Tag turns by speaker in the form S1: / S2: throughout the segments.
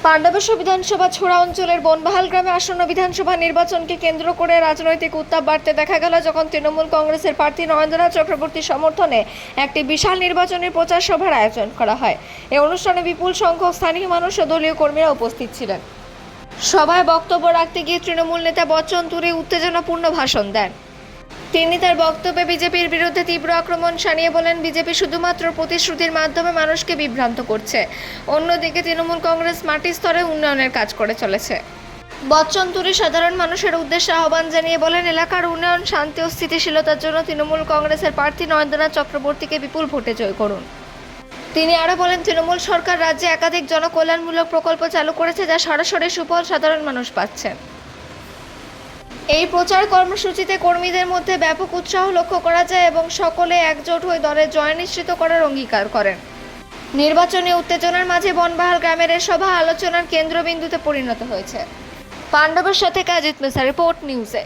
S1: পাণ্ডবেশ্বর বিধানসভা ছোড়া অঞ্চলের বনবাহাল গ্রামে আসন্ন বিধানসভা নির্বাচনকে কেন্দ্র করে রাজনৈতিক উত্তাপ বাড়তে দেখা গেল যখন তৃণমূল কংগ্রেসের প্রার্থী নরেন্দ্রনাথ চক্রবর্তীর সমর্থনে একটি বিশাল নির্বাচনের প্রচার সভার আয়োজন করা হয়। এই অনুষ্ঠানে বিপুল সংখ্যক স্থানীয় মানুষ ও দলীয় কর্মীরা উপস্থিত ছিলেন। সভায় বক্তব্য রাখতে গিয়ে তৃণমূল নেতা বচ্চন তুরি উত্তেজনাপূর্ণ ভাষণ দেন। তিনি তার বক্তব্যে বিজেপির বিরুদ্ধে তীব্র আক্রমণ শানিয়ে বলেন, বিজেপি শুধুমাত্র প্রতিশ্রুতির মাধ্যমে মানুষকে বিভ্রান্ত করছে। অন্যদিকে তৃণমূল কংগ্রেস মাটি স্তরে উন্নয়নের কাজ করে চলেছে। বচ্চন তুরি সাধারণ মানুষের উদ্দেশ্যে আহ্বান জানিয়ে বলেন, এলাকার উন্নয়ন, শান্তি ও স্থিতিশীলতার জন্য তৃণমূল কংগ্রেসের প্রার্থী নরেন্দ্রনাথ চক্রবর্তীকে বিপুল ভোটে জয় করুন। তিনি আরও বলেন, তৃণমূল সরকার রাজ্যে একাধিক জনকল্যাণমূলক প্রকল্প চালু করেছে, যা সরাসরি সুফল সাধারণ মানুষ পাচ্ছেন। এই প্রচার কর্মসূচিতে কর্মীদের মধ্যে ব্যাপক উৎসাহ লক্ষ্য করা যায় এবং সকলে একজোট হয়ে দলের জয় নিশ্চিত করার অঙ্গীকার করেন। নির্বাচনী উত্তেজনার মাঝে বনবাহাল গ্রামের এই সভা আলোচনার কেন্দ্রবিন্দুতে পরিণত হয়েছে। পাণ্ডবের সাথে কাজিত মেসা, রিপোর্ট নিউজে।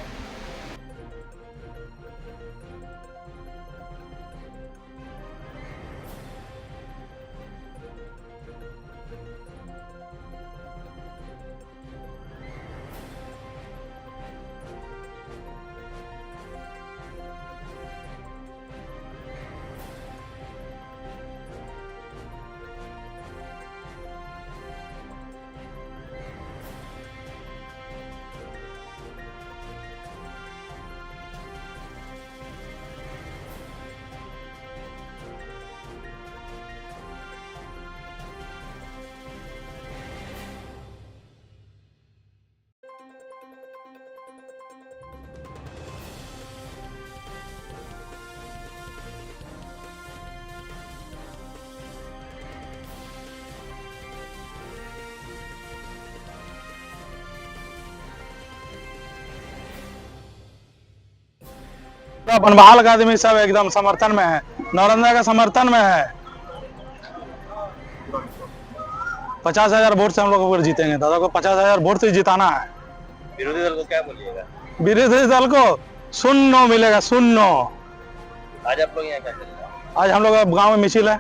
S2: बनबहाल का आदमी सब एकदम समर्थन में है, नरेंद्र का समर्थन में है। 50,000 वोट से हम लोग ऊपर जीतेंगे। दादा को 50,000 वोट से जिताना है।
S3: विरोधी दल को क्या बोलिएगा?
S2: विरोधी दल को शून्य मिलेगा, शून्य।
S3: आज आप लोग यहाँ क्या कर रहे हैं?
S2: आज हम लोग गांव में मिছিল है।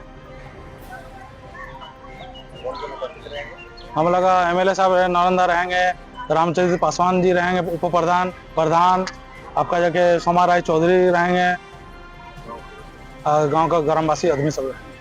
S2: हम लोग MLA साहब नरेंद्र रहेंगे, रामचंद्र पासवान जी रहेंगे उप प्रधान, प्रधान आपका जाके सोमा राय चौधरी रहेंगे, गांव का ग्रामवासी आदमी सब रहेंगे।